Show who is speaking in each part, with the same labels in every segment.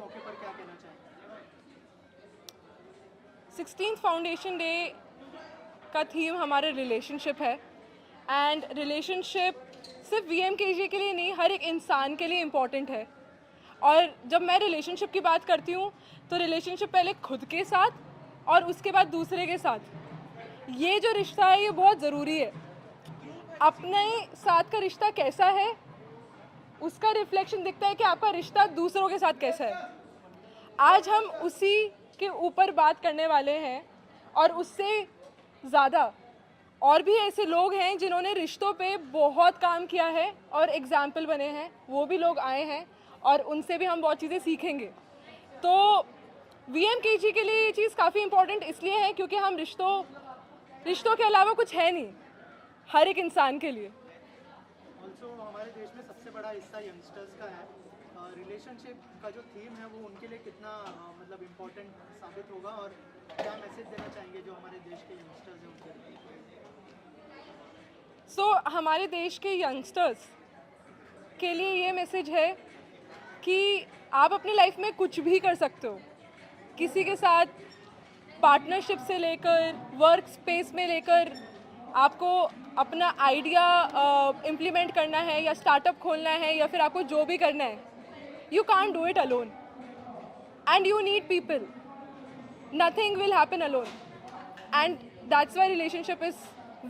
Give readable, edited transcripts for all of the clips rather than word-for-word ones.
Speaker 1: मौके पर क्या कहना चाहेंगे?
Speaker 2: 16th फाउंडेशन डे का थीम हमारे रिलेशनशिप है एंड रिलेशनशिप सिर्फ VMKG के लिए नहीं, हर एक इंसान के लिए इम्पॉर्टेंट है। और जब मैं रिलेशनशिप की बात करती हूँ तो रिलेशनशिप पहले खुद के साथ और उसके बाद दूसरे के साथ। ये जो रिश्ता है ये बहुत ज़रूरी है। अपने साथ का रिश्ता कैसा है उसका रिफ्लेक्शन दिखता है कि आपका रिश्ता दूसरों के साथ कैसा है। आज हम उसी के ऊपर बात करने वाले हैं और उससे ज़्यादा और भी ऐसे लोग हैं जिन्होंने रिश्तों पे बहुत काम किया है और एग्जाम्पल बने हैं, वो भी लोग आए हैं और उनसे भी हम बहुत चीज़ें सीखेंगे। तो VMKG के लिए ये चीज़ काफ़ी इम्पोर्टेंट इसलिए है क्योंकि हम रिश्तों के अलावा कुछ है नहीं हर एक इंसान के लिए।
Speaker 1: ऑल्सो हमारे देश में सबसे बड़ा हिस्सा यंगस्टर्स का है। रिलेशनशिप का जो थीम है वो उनके लिए कितना मतलब इम्पोर्टेंट साबित होगा और क्या मैसेज देना चाहेंगे जो हमारे देश के यंगस्टर्स हैं उनके लिए?
Speaker 2: हमारे देश के यंगस्टर्स के लिए ये मैसेज है कि आप अपनी लाइफ में कुछ भी कर सकते हो, किसी के साथ पार्टनरशिप से लेकर वर्क स्पेस में लेकर आपको अपना आइडिया इम्प्लीमेंट करना है या स्टार्टअप खोलना है या फिर आपको जो भी करना है, you can't do it alone and you need people. Nothing will happen alone and that's why relationship is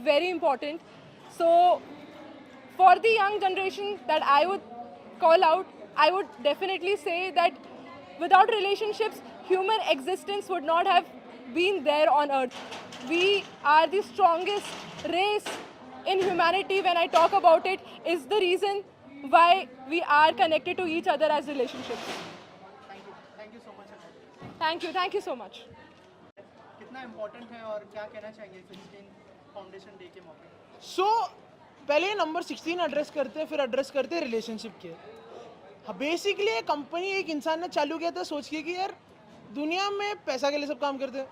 Speaker 2: very important. So for the young generation that I would call out, I would definitely say that without relationships human existence would not have been there on earth. We are the strongest race in humanity. When I talk about it is the reason why we are connected to each other as relationships.
Speaker 1: Thank you so much.
Speaker 2: Thank you so much.
Speaker 1: कितना important है और क्या कहना चाहेंगे 16 foundation day के मौके पर?
Speaker 3: सो पहले नंबर 16 एड्रेस करते हैं, फिर एड्रेस करते हैं रिलेशनशिप के। हाँ, बेसिकली एक कंपनी एक इंसान ने चालू किया था सोच के कि यार दुनिया में पैसा के लिए सब काम करते हैं,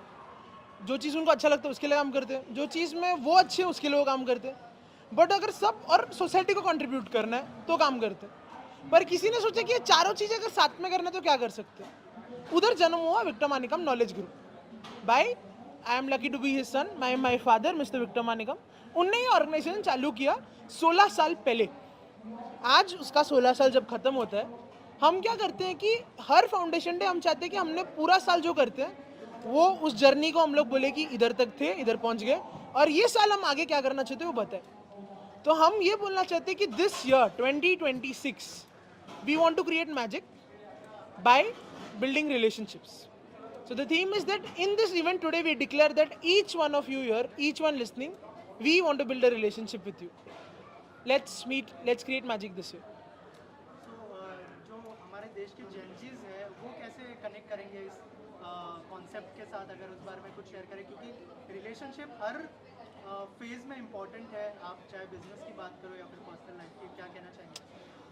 Speaker 3: जो चीज़ उनको अच्छा लगता है उसके लिए काम करते हैं, जो चीज़ में वो अच्छे हैं उसके लिए वो काम करते हैं। बट अगर सब और सोसाइटी को कंट्रीब्यूट करना है तो काम करते हैं। पर किसी ने सोचा कि ये चारों चीज़ें अगर साथ में करना है तो क्या कर सकते हैं। उधर जन्म हुआ Victor Manickam knowledge group. By I am lucky to be his son, my father mister Victor Manickam. उनने ये ऑर्गेनाइजेशन चालू किया 16 साल पहले। आज उसका 16 साल जब ख़त्म होता है, हम क्या करते हैं कि हर फाउंडेशन डे हम चाहते हैं कि हमने पूरा साल जो करते हैं वो उस जर्नी को हम लोग बोले कि इधर तक थे, इधर पहुंच गए, और ये साल हम आगे क्या करना चाहते हैं वो बताएं। तो हम ये बोलना चाहते हैं कि this year 2026 we want to create magic by building relationships. So the theme is that in this event today we declare that each one of you here, each one listening, we want to build a relationship with you. Let's meet, let's create magic this year.
Speaker 1: तो जो हमारे देश के Gen Zs हैं वो कैसे connect करेंगे इस कॉन्सेप्ट के साथ, अगर उस बारे में कुछ शेयर करें, क्योंकि रिलेशनशिप हर फेज में इम्पोर्टेंट है। आप चाहे बिजनेस की बात करो या फिर पर्सनल लाइफ की, क्या कहना चाहेंगे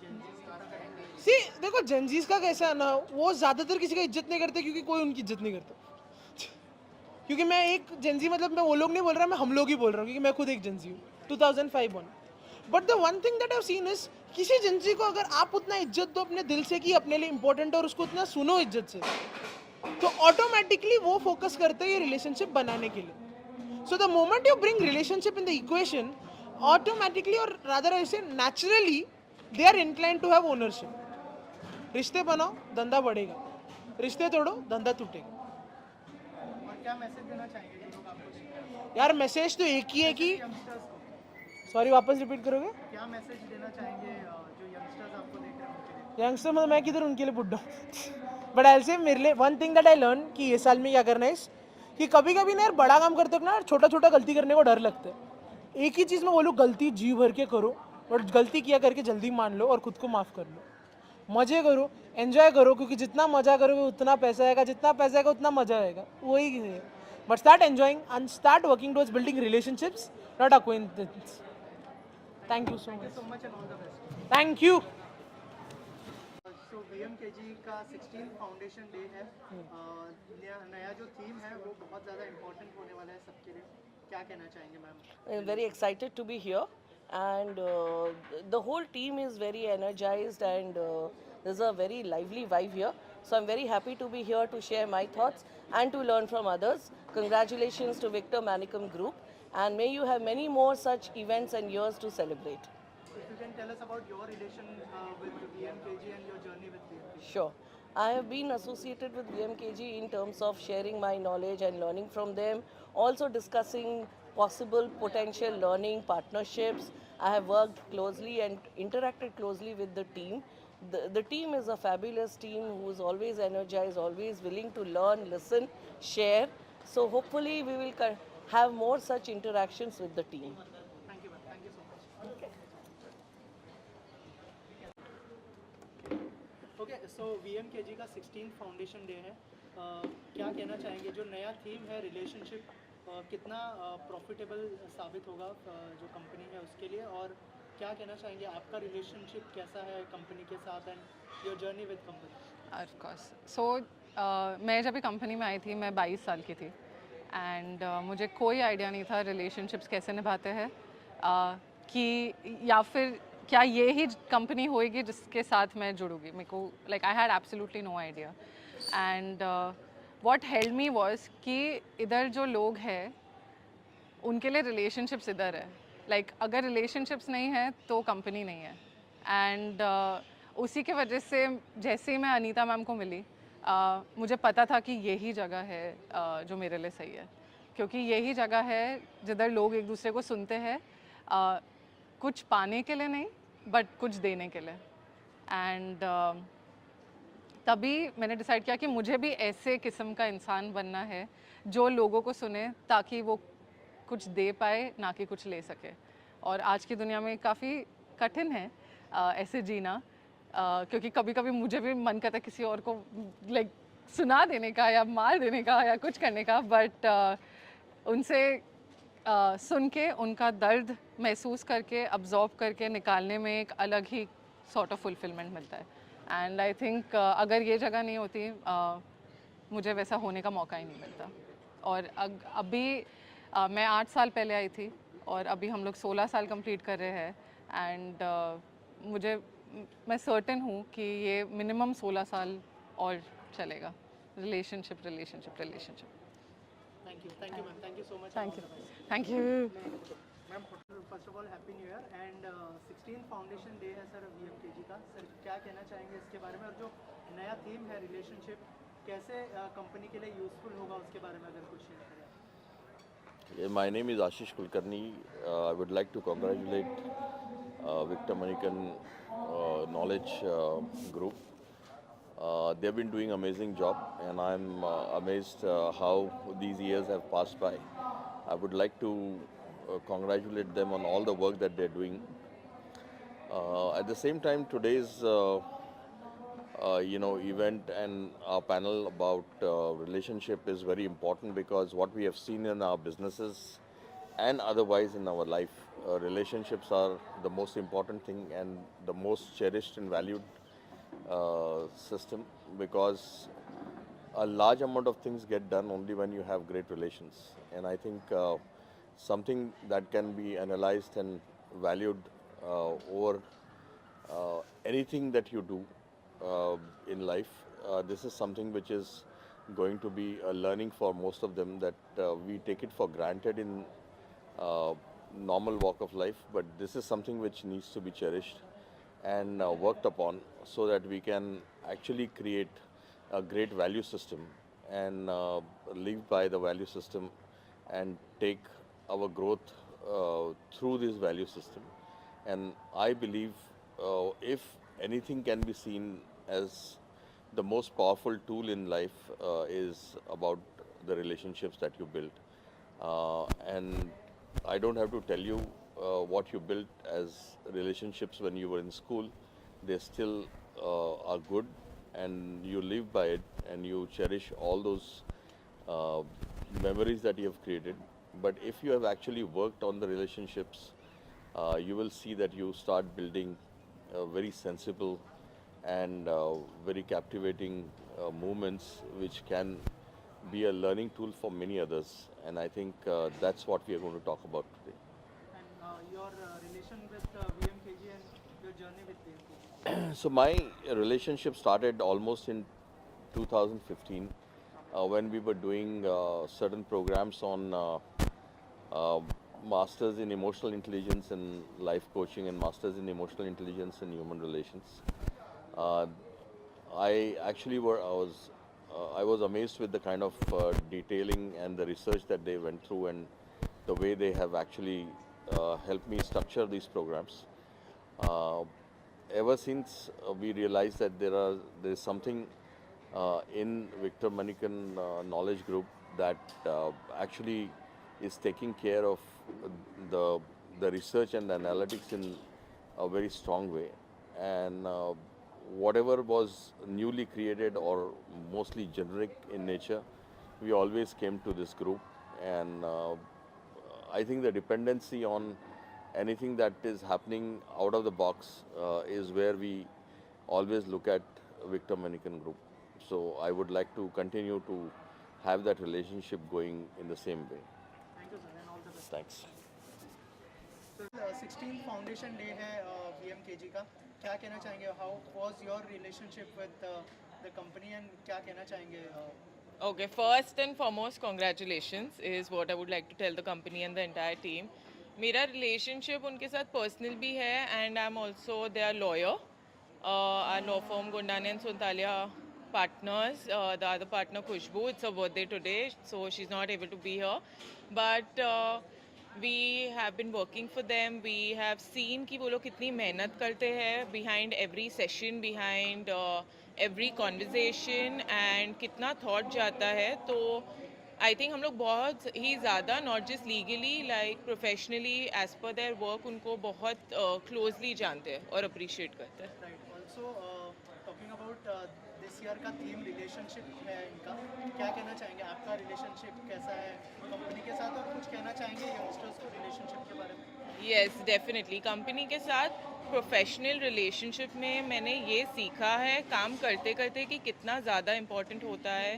Speaker 1: जेंजीज का करेंगे?
Speaker 3: सी देखो जेंजीज का कैसा है ना, वो ज़्यादातर किसी का इज्जत नहीं करते क्योंकि कोई उनकी इज्जत नहीं करता। क्योंकि मैं एक जेंजी मतलब मैं वो लोग नहीं बोल रहा, मैं हम लोग ही बोल रहा हूँ क्योंकि मैं खुद एक जेंजी हूँ, 2005 born. But the one thing that I have seen is किसी जेंजी को अगर आप उतना इज्जत दो अपने दिल से कि अपने लिए इंपॉर्टेंट है और उसको उतना सुनो इज्जत से, तो ऑटोमेटिकली वो फोकस करते हैं ये रिलेशनशिप बनाने के लिए। So the moment you bring relationship in the equation, automatically और रादर ऐसे naturally they are incline to have ownership. रिश्ते बनाओ धंधा बढ़ेगा, रिश्ते तोड़ो धंधा टूटेगा।
Speaker 1: और क्या मैसेज देना चाहेंगे जो लोग आपको
Speaker 3: यार मैसेज तो एक ही है कि
Speaker 1: यंगस्टर्स को?
Speaker 3: सॉरी वापस रिपीट करोगे?
Speaker 1: क्या मैसेज देना चाहेंगे जो यंगस्टर्स आपको देख रहे हैं उनके लिए?
Speaker 3: यंगस्टर मतलब मैं किधर उनके लिए बुढ़ा हूँ। बट आई से मेरे लिए one thing that I learn कि ये साल में क्या करना है कि कभी कभी ना यार बड़ा काम करते हो ना छोटा छोटा गलती करने को डर लगता है। एक ही चीज़ में बोलूँ, गलती जी भर के करो और गलती किया करके जल्दी मान लो और खुद को माफ़ कर लो। मज़े करो, एंजॉय करो, क्योंकि जितना मज़ा करोगे उतना पैसा आएगा, जितना पैसा आएगा उतना मज़ा आएगा, वही है। But start enjoying and start working towards building relationships, not अक्वाइंटेंस। Thank you so much.
Speaker 1: So much and all the best.
Speaker 3: Thank you.
Speaker 1: So VMKG का 16 फाउंडेशन डे है। नया जो थीम है वो बहुत ज़्यादा इम्पोर्टेंट होने वाला है सबके लिए, क्या कहना चाहेंगे ma'am?
Speaker 4: I'm very excited to be here, and the whole team is very energized, and there's a very lively vibe here. So I'm very happy to be here to share my thoughts and to learn from others. Congratulations to Victor Manicum Group, and may you have many more such events and years to celebrate.
Speaker 1: If you can tell us about your relation with VMKG and your journey with VMKG.
Speaker 4: Sure. I have been associated with VMKG in terms of sharing my knowledge and learning from them, also discussing possible potential learning partnerships. I have worked closely and interacted closely with the team. The team is a fabulous team who is always energized, always willing to learn, listen, share. So hopefully we will have more such interactions with the team.
Speaker 1: Thank you, ma'am. Thank you so much. Okay so VMKG का 16th foundation day है क्या कहना चाहेंगे जो नया theme है relationship कितना profitable साबित होगा जो कंपनी है उसके लिए और क्या कहना चाहेंगे आपका रिलेशनशिप कैसा है कंपनी के साथ and your journey with company
Speaker 2: of course so मैं जब कंपनी में आई थी मैं 22 साल की थी एंड मुझे कोई आइडिया नहीं था रिलेशनशिप्स कैसे निभाते हैं कि या फिर क्या ये ही कंपनी होएगी जिसके साथ मैं जुड़ूंगी मेरे को like I had absolutely no idea and what held me was कि इधर जो लोग हैं उनके लिए रिलेशनशिप्स इधर है लाइक अगर रिलेशनशिप्स नहीं है तो कंपनी नहीं है एंड उसी के वजह से जैसे ही मैं अनीता मैम को मिली मुझे पता था कि यही जगह है जो मेरे लिए सही है क्योंकि यही जगह है जिधर लोग एक दूसरे को सुनते हैं कुछ पाने के लिए नहीं बट कुछ देने के लिए एंड तभी मैंने डिसाइड किया कि मुझे भी ऐसे किस्म का इंसान बनना है जो लोगों को सुने ताकि वो कुछ दे पाए ना कि कुछ ले सके और आज की दुनिया में काफ़ी कठिन है ऐसे जीना क्योंकि कभी कभी मुझे भी मन करता है किसी और को लाइक सुना देने का या मार देने का या कुछ करने का बट उनसे सुन के उनका दर्द महसूस करके अब्जॉर्ब करके निकालने में एक अलग ही सॉर्ट ऑफ फुलफिलमेंट मिलता है एंड आई थिंक अगर ये जगह नहीं होती मुझे वैसा होने का मौका ही नहीं मिलता और अभी मैं 8 साल पहले आई थी और अभी हम लोग 16 साल कंप्लीट कर रहे हैं एंड मैं सर्टेन हूँ कि ये मिनिमम 16 साल और चलेगा relationship
Speaker 1: thank you ma'am thank you so much
Speaker 2: thank you
Speaker 1: ma'am first of all happy new year and 16th foundation day है सर VMKG का सर क्या कहना चाहेंगे इसके बारे में और जो नया थीम है रिलेशनशिप कैसे कंपनी के लिए यूज़फुल होगा उसके बारे में अगर कुछ शेयर करें
Speaker 5: My name is Ashish Kulkarni. I would like to congratulate Victor Manicum Knowledge Group. They've been doing amazing job, and I'm amazed how these years have passed by. I would like to congratulate them on all the work that they're doing. At the same time, today's event and our panel about relationship is very important because what we have seen in our businesses and otherwise in our life, relationships are the most important thing and the most cherished and valued system because a large amount of things get done only when you have great relations. And I think something that can be analyzed and valued over anything that you do in life. This is something which is going to be a learning for most of them that we take it for granted in normal walk of life, but this is something which needs to be cherished and worked upon so that we can actually create a great value system and live by the value system and take our growth through this value system. And I believe if anything can be seen as the most powerful tool in life is about the relationships that you build. And I don't have to tell you what you built as relationships when you were in school. They still are good and you live by it and you cherish all those memories that you have created. But if you have actually worked on the relationships, you will see that you start building very sensible and very captivating movements which can be a learning tool for many others. And I think that's what we are going to talk about today.
Speaker 1: And your relation with VMKG and your journey with VMKG.
Speaker 5: So my relationship started almost in 2015 when we were doing certain programs on masters in emotional intelligence and life coaching and masters in emotional intelligence and human relations. Uh, I was amazed with the kind of detailing and the research that they went through and the way they have actually helped me structure these programs. Uh, Ever since we realized that there is something in Victor Manikan Knowledge Group that actually is taking care of the the research and the analytics in a very strong way, and whatever was newly created or mostly generic in nature, we always came to this group, and I think the dependency on anything that is happening out of the box is where we always look at Victor Manikan Group. So I would like to continue to have that relationship going in the same way.
Speaker 1: Thank you sir and all the best.
Speaker 5: Thanks.
Speaker 1: Sir 16 foundation day है VMKG का, क्या कहना चाहेंगे? How was your relationship with the company and क्या कहना चाहेंगे?
Speaker 6: Okay, first and foremost, congratulations is what I would like to tell the company and the entire team. मेरा relationship उनके साथ personal भी है and I'm also their lawyer. Our law firm Gondani and Sontalia partners. The other partner Khushbu, it's her birthday today, so she's not able to be here. But we have been working for them. We have seen कि वो लोग कितनी मेहनत करते हैं behind every session, behind every conversation and कितना thought जाता है. तो आई थिंक हम लोग बहुत ही ज़्यादा not just legally like professionally as per their work उनको बहुत क्लोजली जानते हैं और अप्रिशिएट करते हैं.
Speaker 1: Right, also talking about this year का थीम रिलेशनशिप है इनका, क्या कहना चाहेंगे? आपका रिलेशनशिप कैसा है कंपनी के साथ और कुछ कहना चाहेंगे यंगस्टर्स को रिलेशनशिप के बारे में?
Speaker 6: येस डेफिनेटली कंपनी के साथ प्रोफेशनल रिलेशनशिप में मैंने ये सीखा है काम करते करते कि कितना ज़्यादा इम्पोर्टेंट होता है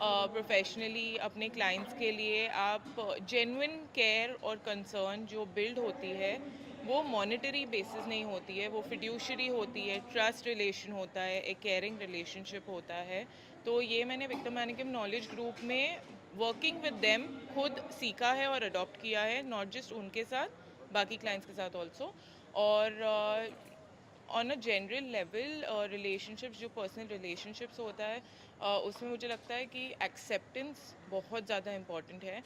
Speaker 6: प्रोफेशनली अपने क्लाइंट्स के लिए. आप जेन्युइन केयर और कंसर्न जो बिल्ड होती है वो मॉनेटरी बेसिस नहीं होती है, वो फिड्यूशरी होती है, ट्रस्ट रिलेशन होता है, एक केयरिंग रिलेशनशिप होता है. तो ये मैंने विक्टर मैनिकम नॉलेज ग्रुप में वर्किंग विद देम खुद सीखा है और अडॉप्ट किया है, नॉट जस्ट उनके साथ बाकी क्लाइंट्स के साथ ऑल्सो. और on a general level relationships जो पर्सनल रिलेशनशिप्स होता है उसमें मुझे लगता है कि एक्सेप्टेंस बहुत ज़्यादा इम्पॉर्टेंट है.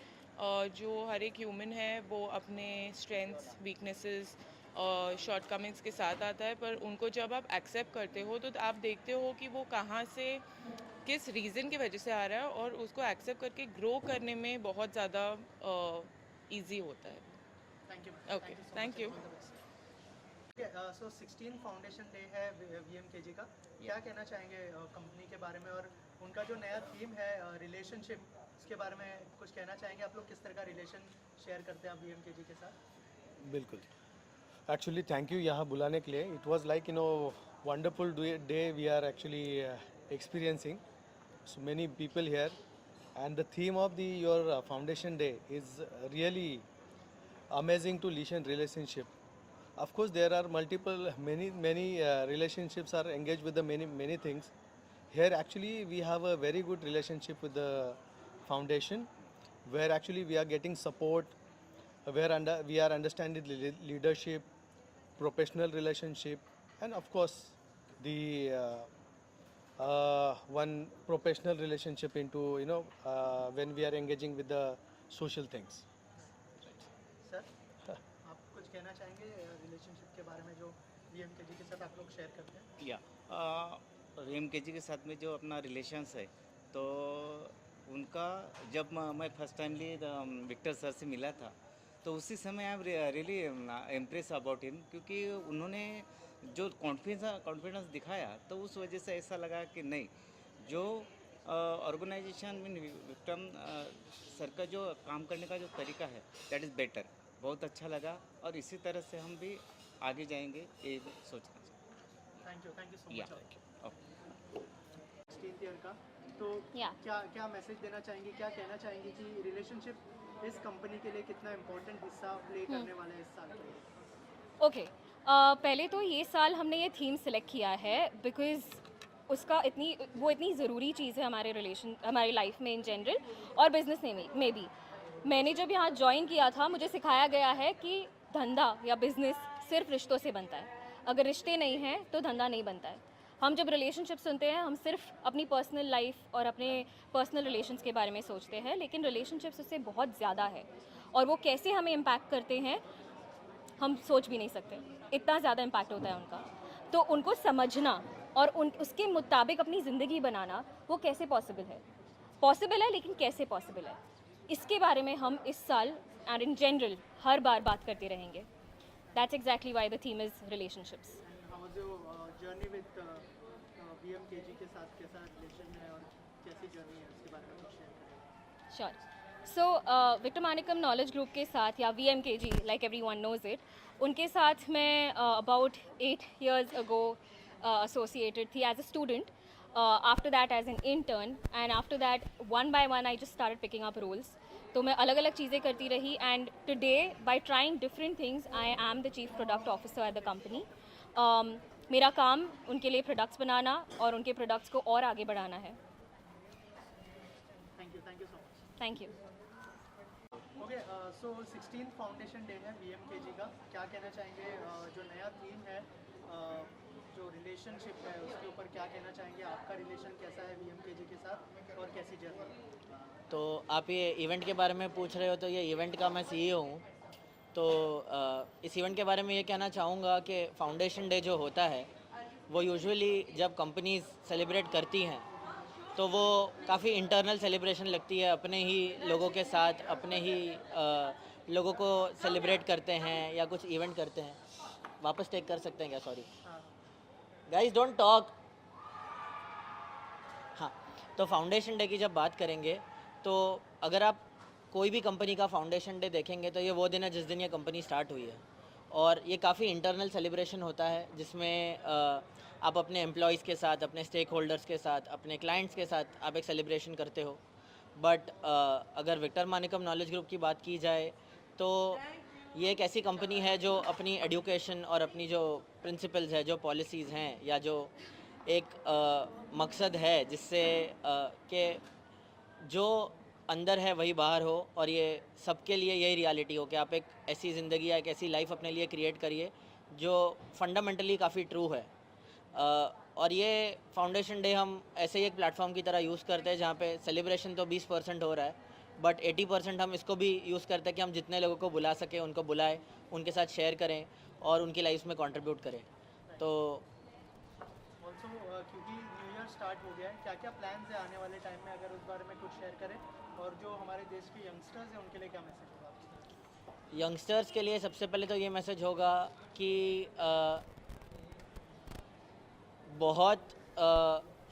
Speaker 6: जो हर एक ह्यूमन है वो अपने स्ट्रेंथ्स, वीकनेसेस, शॉर्टकमिंग्स के साथ आता है, पर उनको जब आप एक्सेप्ट करते हो तो आप देखते हो कि वो कहाँ से किस रीज़न की वजह से आ रहा है और उसको एक्सेप्ट करके ग्रो करने में बहुत ज़्यादा ईजी होता है.
Speaker 1: Thank you.
Speaker 6: Okay, thank you.
Speaker 1: So 16 foundation day है VMKG का, क्या कहना चाहेंगे कंपनी के बारे में और उनका जो नया थीम है रिलेशनशिप, उसके बारे में कुछ कहना चाहेंगे? आप लोग किस तरह का रिलेशन शेयर करते हैं आप VMKG के साथ?
Speaker 7: बिल्कुल. एक्चुअली थैंक यू यहाँ बुलाने के लिए. It was like wonderful day we are actually experiencing. So many people here and the theme of the your foundation day is really amazing to lead relationship. Of course, there are many relationships are engaged with the many things. Here, actually, we have a very good relationship with the foundation, where actually we are getting support, where we are understanding leadership, professional relationship, and of course, the one professional relationship into when we are engaging with the social things.
Speaker 1: Sir आप कुछ कहना चाहेंगे relationship के बारे में जो VMKG के साथ आप लोग शेयर करते हैं?
Speaker 8: या VMKG के साथ में जो अपना रिलेशंस है, तो उनका जब मैं फर्स्ट टाइमली विक्टर सर से मिला था तो उसी समय I am really impress about him, क्योंकि उन्होंने जो कॉन्फिडेंस दिखाया तो उस वजह से ऐसा लगा कि नहीं, जो ऑर्गेनाइजेशन मीन विक्रम सर का जो काम करने का जो तरीका है दैट इज़ बेटर, बहुत अच्छा लगा और इसी तरह से हम भी आगे जाएंगे ये सोचना चाहिए.
Speaker 1: थैंक यू सो
Speaker 8: या
Speaker 1: मच. 16th ईयर का, तो
Speaker 9: Yeah.
Speaker 1: क्या मैसेज देना चाहेंगे, क्या कहना चाहेंगे कि रिलेशनशिप इस कंपनी के लिए कितना इम्पोर्टेंट हिस्सा प्ले करने वाला है इस साल के लिए?
Speaker 9: ओके, पहले तो ये साल हमने ये थीम सेलेक्ट किया है बिकॉज़ उसका वो इतनी ज़रूरी चीज़ है हमारी लाइफ में इन जनरल और बिज़नेस में भी। मैंने जब यहाँ ज्वाइन किया था मुझे सिखाया गया है कि धंधा या बिज़नेस सिर्फ रिश्तों से बनता है, अगर रिश्ते नहीं हैं तो धंधा नहीं बनता है। हम जब रिलेशनशिप सुनते हैं हम सिर्फ अपनी पर्सनल लाइफ और अपने पर्सनल रिलेशंस के बारे में सोचते हैं, लेकिन रिलेशनशिप्स उससे बहुत ज़्यादा है और वो कैसे हमें इम्पैक्ट करते हैं हम सोच भी नहीं सकते, इतना ज़्यादा इम्पैक्ट होता है उनका। तो उनको समझना और उसके मुताबिक अपनी ज़िंदगी बनाना वो कैसे पॉसिबल है लेकिन कैसे पॉसिबल है, इसके बारे में हम इस साल एंड इन जनरल हर बार बात करते रहेंगे। That's exactly why the theme is relationships.
Speaker 1: How was your journey with VMKG के साथ, कैसा रिलेशन है और कैसी जर्नी है उसके बारे में कुछ शेयर करें?
Speaker 9: Sure. So Victor Manickam knowledge group के साथ या VMKG like everyone knows it, उनके साथ मैं अबाउट 8 years ago associated थी as a student, after that as an intern and after that one by one I just started picking up roles. तो मैं अलग अलग चीज़ें करती रही and today by trying different things I am the chief product officer at the company. मेरा काम उनके लिए प्रोडक्ट्स बनाना और उनके प्रोडक्ट्स को और आगे बढ़ाना है।
Speaker 1: Thank you so much.
Speaker 9: Thank you.
Speaker 1: Okay, so 16th foundation day है VMKG का, क्या कहना चाहेंगे? जो नया थीम है, जो रिलेशनशिप है उसके ऊपर क्या कहना चाहेंगे? आपका रिलेशन कैसा है VMKG के साथ और कैसी जर्नी?
Speaker 10: तो आप ये इवेंट के बारे में पूछ रहे हो, तो ये इवेंट का मैं CEO हूँ। तो इस इवेंट के बारे में ये कहना चाहूँगा कि फाउंडेशन डे जो होता है वो यूजुअली जब कंपनीज सेलिब्रेट करती हैं तो वो काफ़ी इंटरनल सेलिब्रेशन लगती है, अपने ही लोगों के साथ अपने ही लोगों को सेलिब्रेट करते हैं या कुछ इवेंट करते हैं। वापस टेक कर सकते हैं क्या? Sorry guys, don't talk. हाँ, तो फाउंडेशन डे की जब बात करेंगे तो अगर आप कोई भी कंपनी का फाउंडेशन डे देखेंगे तो ये वो दिन है जिस दिन ये कंपनी स्टार्ट हुई है, और ये काफ़ी इंटरनल सेलिब्रेशन होता है जिसमें आप अपने एम्प्लॉयज़ के साथ, अपने स्टेक होल्डर्स के साथ, अपने क्लाइंट्स के साथ आप एक सेलिब्रेशन करते हो। बट अगर विक्टर मानिकम नॉलेज ग्रुप की बात की जाए तो ये एक ऐसी कंपनी है जो अपनी एजुकेशन और अपनी जो प्रिंसिपल्स है, जो पॉलिसीज़ हैं या जो एक मकसद है जिससे कि जो अंदर है वही बाहर हो, और ये सबके लिए यही रियलिटी हो कि आप एक ऐसी ज़िंदगी या एक ऐसी लाइफ अपने लिए क्रिएट करिए जो फंडामेंटली काफ़ी ट्रू है। और ये फाउंडेशन डे हम ऐसे ही एक प्लेटफॉर्म की तरह यूज़ करते हैं जहाँ पे सेलिब्रेशन तो 20% हो रहा है, बट 80% हम इसको भी यूज़ करते हैं कि हम जितने लोगों को बुला सकें उनको बुलाएं, उनके साथ शेयर करें और उनकी लाइफ में कंट्रीब्यूट करें। तो
Speaker 1: ऑल्सो क्योंकि न्यू ईयर स्टार्ट हो गया है, क्या क्या प्लान्स है आने वाले टाइम में, अगर उस बारे में कुछ शेयर करें? और जो हमारे देश के यंगस्टर्स हैं उनके लिए क्या मैसेज होगा आपकी?
Speaker 10: यंगस्टर्स के लिए सबसे पहले तो ये मैसेज होगा कि बहुत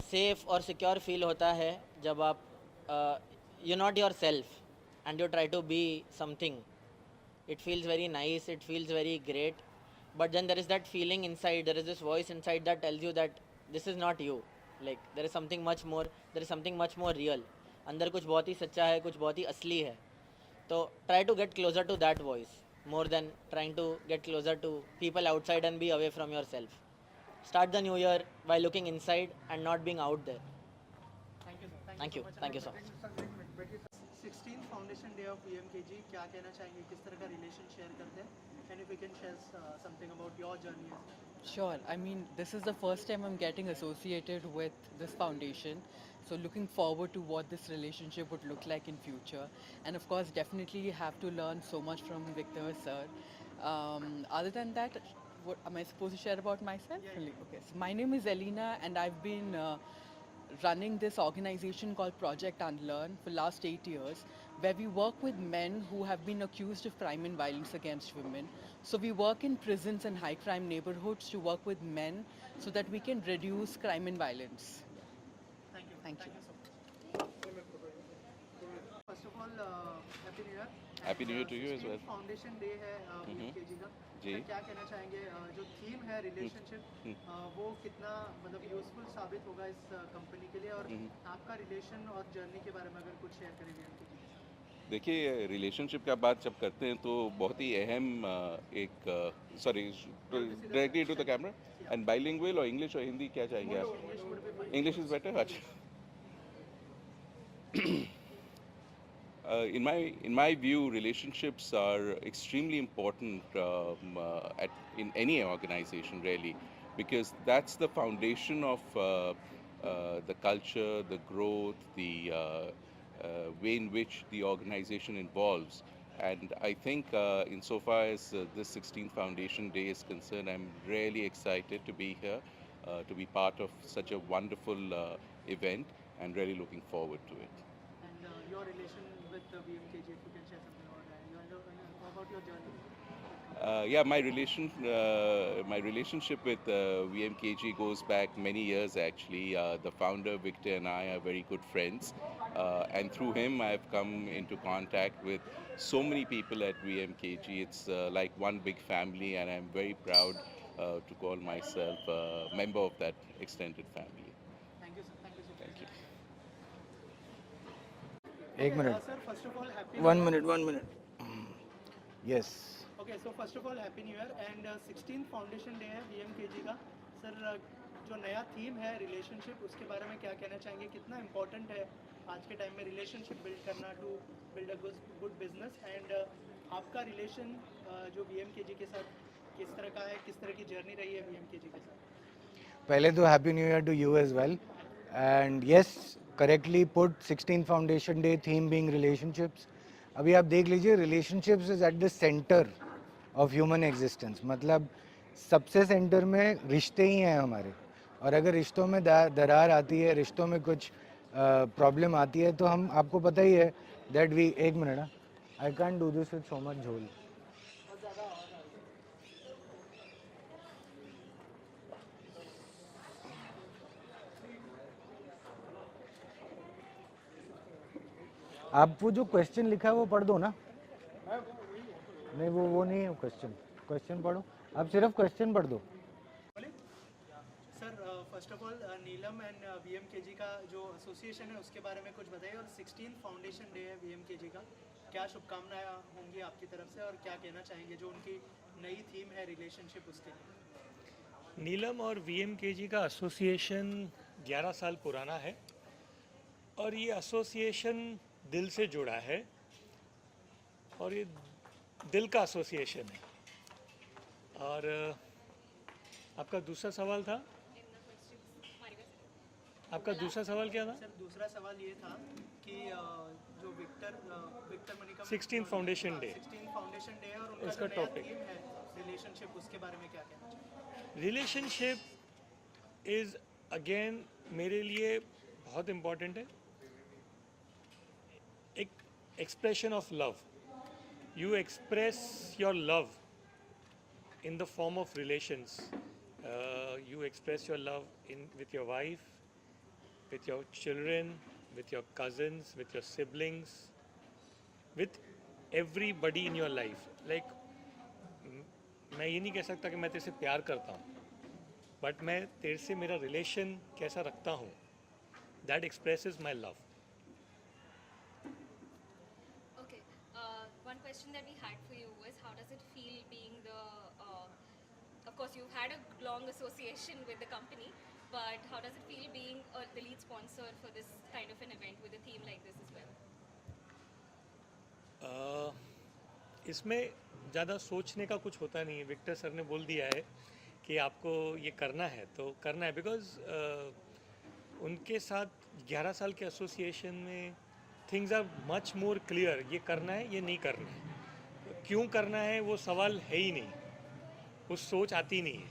Speaker 10: सेफ़ और सिक्योर फील होता है जब आप you not yourself and you try to be something. It feels very nice, it feels very great, but then there is that feeling inside, there is this voice inside that tells you that this is not you, like there is something much more, there is something much more real, अंदर कुछ बहुत ही सच्चा है, कुछ बहुत ही असली है। तो try to get closer to that voice more than trying to get closer to people outside and be away from yourself. Start the new year by looking inside and not being out there.
Speaker 1: Thank you sir.
Speaker 10: Thank you so much.
Speaker 1: 16th foundation day of VMKG, क्या कहना चाहेंगे? किस तरह का relation share करते हैं? And if you can share something about your journey as well.
Speaker 11: Sure. I mean, this is the first time I'm getting associated with this foundation. So looking forward to what this relationship would look like in future. And of course, definitely have to learn so much from Victor, sir. Other than that, what am I supposed to share about myself?
Speaker 1: Yeah.
Speaker 11: Okay. So my name is Elena and I've been running this organization called Project Unlearn for last 8 years, where we work with men who have been accused of crime and violence against women. So we work in prisons and high crime neighborhoods to work with men so that we can reduce crime and violence.
Speaker 1: Thank you.
Speaker 11: Thank you.
Speaker 1: so much. First of all, Happy New Year.
Speaker 12: Happy New Year to you as well.
Speaker 1: 16th foundation day है VMKG का,
Speaker 12: जी।
Speaker 1: तो क्या कहना चाहेंगे? जो theme है relationship, वो कितना मतलब यूजफुल साबित होगा इस कंपनी के लिए, और आपका रिलेशन और जर्नी के बारे में अगर कुछ शेयर करें VMKG?
Speaker 12: देखिए रिलेशनशिप का बात जब करते हैं तो बहुत ही अहम एक sorry directly to the camera and bilingual और इंग्लिश और हिंदी क्या चाहेंगे आप? English is better. अच्छा. In my view, relationships are extremely important in any organization, really, because that's the foundation of the culture, the growth, the way in which the organization involves. And I think, insofar as this 16th Foundation Day is concerned, I'm really excited to be here, to be part of such a wonderful event, and really looking forward to it.
Speaker 1: And your relation with the VMKG, if you can share something about that. About your journey.
Speaker 12: Yeah, my relationship with VMKG goes back many years actually. The founder Victor and I are very good friends, and through him I've come into contact with so many people at VMKG. It's like one big family, and I'm very proud to call myself a member of that extended family.
Speaker 1: Thank you, sir. Thank you so much.
Speaker 12: Thank you.
Speaker 13: एक minute.
Speaker 1: Sir, first of all, happy.
Speaker 13: 1 minute. 1 minute. Yes.
Speaker 1: Okay, so first of all, happy New Year and 16th Foundation Day है VMKG का. Sir जो नया theme है relationship, उसके बारे में क्या कहना चाहेंगे? कितना इम्पोर्टेंट है आज के टाइम में रिलेशनशिप बिल्ड करना to build a good business? And आपका रिलेशन जो VMKG के साथ किस तरह का है, किस तरह की जर्नी रही है VMKG के साथ?
Speaker 13: पहले तो happy new year to you as well. And yes, correctly put 16th foundation day theme being relationships. अभी आप देख लीजिए, relationships is at the center of human existence. मतलब सबसे सेंटर में रिश्ते ही हैं हमारे. और अगर रिश्तों में दरार आती है, रिश्तों में कुछ प्रॉब्लम आती है, तो हम, आपको पता ही है दैट वी, एक minute, I can't do this with so much झोल. आप वो जो क्वेश्चन लिखा है वो पढ़ दो ना. नहीं, वो नहीं है क्वेश्चन पढ़ो. आप सिर्फ क्वेश्चन पढ़ दो.
Speaker 1: Sir first of all Neelam and VMKG का जो एसोसिएशन है उसके बारे में कुछ बताइए. और 16th फाउंडेशन डे है VMKG का, क्या शुभकामनाएं होंगी आपकी तरफ से और क्या कहना चाहेंगे जो उनकी नई थीम है रिलेशनशिप उसके लिए?
Speaker 14: नीलम और VMKG का एसोसिएशन 11 साल पुराना है और ये एसोसिएशन दिल से जुड़ा है और ये दिल का एसोसिएशन है. और आपका दूसरा सवाल था? आपका दूसरा सवाल क्या था?
Speaker 1: सर दूसरा सवाल ये था कि जो विक्टर मनी
Speaker 14: 16th foundation day,
Speaker 1: 16th foundation day और उनका
Speaker 14: इसका
Speaker 1: जो नया
Speaker 14: टॉपिक
Speaker 1: थीम है रिलेशनशिप, उसके बारे में क्या कहना चाहिए?
Speaker 14: रिलेशनशिप इज़ अगेन मेरे लिए बहुत इम्पॉर्टेंट है. एक expression of love. You express your love in the form of relations. You express your love with your wife, with your children, with your cousins, with your siblings, with everybody in your life. Like, मैं ये नहीं कह सकता कि मैं तेरे से प्यार करता हूँ, बट मैं तेरे से मेरा रिलेशन कैसा रखता हूँ, that expresses my love.
Speaker 9: Okay, one question that we had for you was, how does it feel being the of course you've had a long association with the company, but how does it feel being the lead sponsor for this kind of an event with a theme like this as well?
Speaker 14: इसमें ज़्यादा सोचने का कुछ होता नहीं है. Victor sir ने बोल दिया है कि आपको ये करना है तो करना है, बिकॉज उनके साथ 11 साल के एसोसिएशन में things are much more clear. ये करना है, ये नहीं करना है, क्यों करना है वो सवाल है ही नहीं, वो सोच आती नहीं है.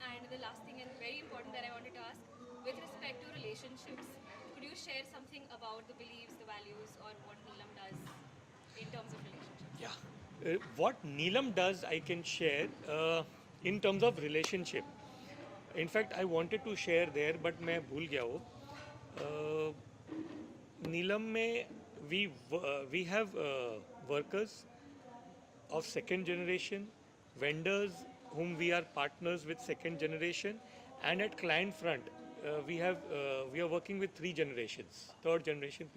Speaker 9: And the last thing and very important that I wanted to ask, with respect to relationships, could you share something about the beliefs, the values, or what Neelam does in terms of relationships?
Speaker 14: Yeah. What Neelam does, I can share in terms of relationship. In fact, I wanted to share there, but मैं भूल गया वो. Neelam में we have workers of second generation, vendors whom we are partners with second generation, and at client front we are working with 3 generations, third generation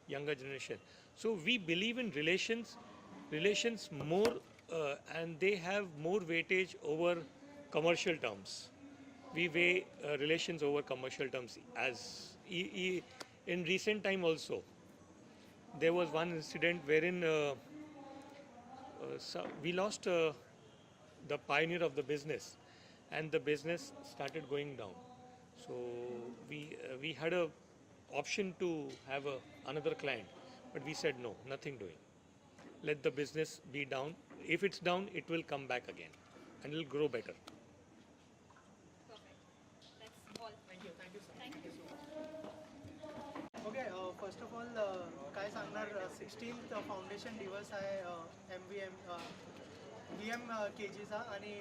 Speaker 14: younger generation. So we believe in relations more, and they have more weightage over commercial terms. We weigh relations over commercial terms. As in recent time also, there was one incident wherein we lost the pioneer of the business, and the business started going down. So we had a option to have another client, but we said no, nothing doing. Let the business be down. If it's down, it will come back again, and it'll grow better.
Speaker 1: Okay first of all काय सांगणार 16th foundation दिवस आहे MVM VM KGचा आणि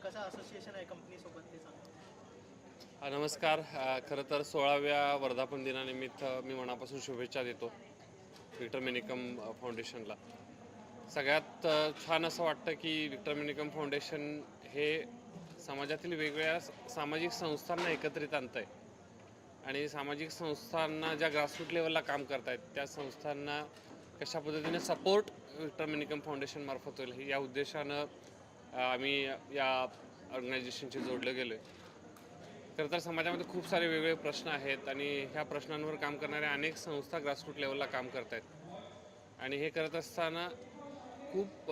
Speaker 1: कसा association आहे कंपनीसोबत ते सांगा.
Speaker 15: नमस्कार. खरं तर 16व्या वर्धापन दिनानिमित्त मी मनापासून शुभेच्छा देतो विक्टर मेनिकम फाउंडेशनला. सगळ्यात छान असं वाटतं की विक्टर मेनिकम फाउंडेशन हे समाजातील वेगवेगळ्या सामाजिक संस्थांना एकत्रित आणत आहे आणि सामाजिक संस्थांना ज्या ग्रासरूट लेवलला काम करतायत त्या संस्थांना कशा पद्धतीने सपोर्ट विक्टर मेनिकम फाउंडेशनमार्फत होईल या उद्देशानं आम्ही या ऑर्गनायझेशनशी जोडलं गेलो आहे. खरं तर समाजामध्ये खूप सारे वेगवेगळे प्रश्न आहेत आणि ह्या प्रश्नांवर काम करणाऱ्या अनेक संस्था ग्रासरूट लेवलला काम करत आहेत आणि हे करत असताना खूप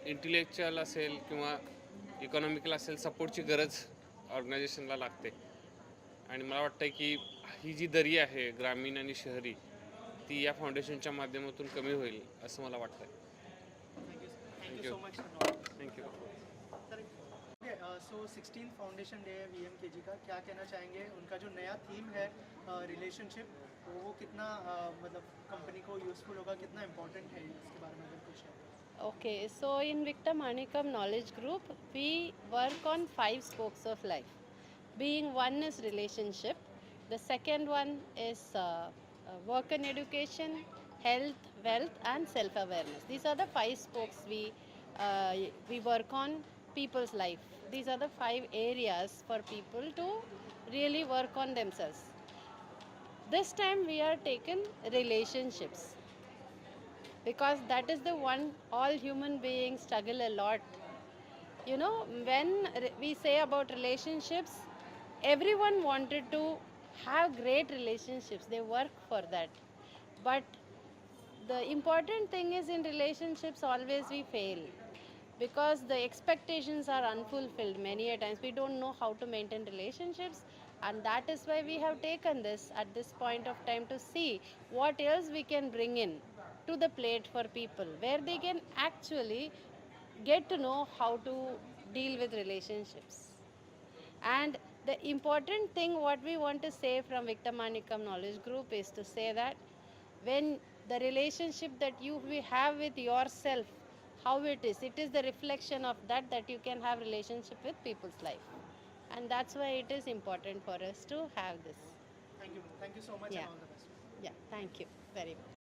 Speaker 15: इंटेलेक्च्युअल असेल किंवा इकॉनॉमिकल असेल सपोर्टची गरज ऑर्गनायझेशनला लागते आणि मला वाटतं की ही जी दरी आहे ग्रामीण आणि शहरी ती या फाउंडेशनच्या माध्यमातून कमी होईल असं मला वाटतं.
Speaker 1: Thank you so much.
Speaker 15: थँक्यू.
Speaker 1: सो 16th फाउंडेशन डे है VM KG का, क्या कहना चाहेंगे? उनका जो नया थीम है रिलेशनशिप, वो कितना मतलब कंपनी को यूज़फुल होगा, कितना इम्पोर्टेंट है, इसके बारे में अगर कुछ है.
Speaker 16: Okay, so in Victor Manikam Knowledge Group, we work on 5 spokes of life. Being one is relationship, the second one is work and education, health, wealth, and self-awareness. These are the 5 spokes we work on people's life. These are the 5 areas for people to really work on themselves. This time we are taken relationships, because that is the one all human beings struggle a lot. You know, when we say about relationships, everyone wanted to have great relationships, they work for that, but the important thing is in relationships always we fail because the expectations are unfulfilled. Many a times we don't know how to maintain relationships, and that is why we have taken this at this point of time to see what else we can bring in to the plate for people, where they can actually get to know how to deal with relationships. And the important thing what we want to say from Victor Manikam Knowledge Group is to say that when the relationship that you have with yourself, how it is the reflection of that you can have relationship with people's life, and that's why it is important for us to have this.
Speaker 1: Thank you so much.
Speaker 16: Yeah.
Speaker 1: And all the best.
Speaker 16: Yeah, thank you very much.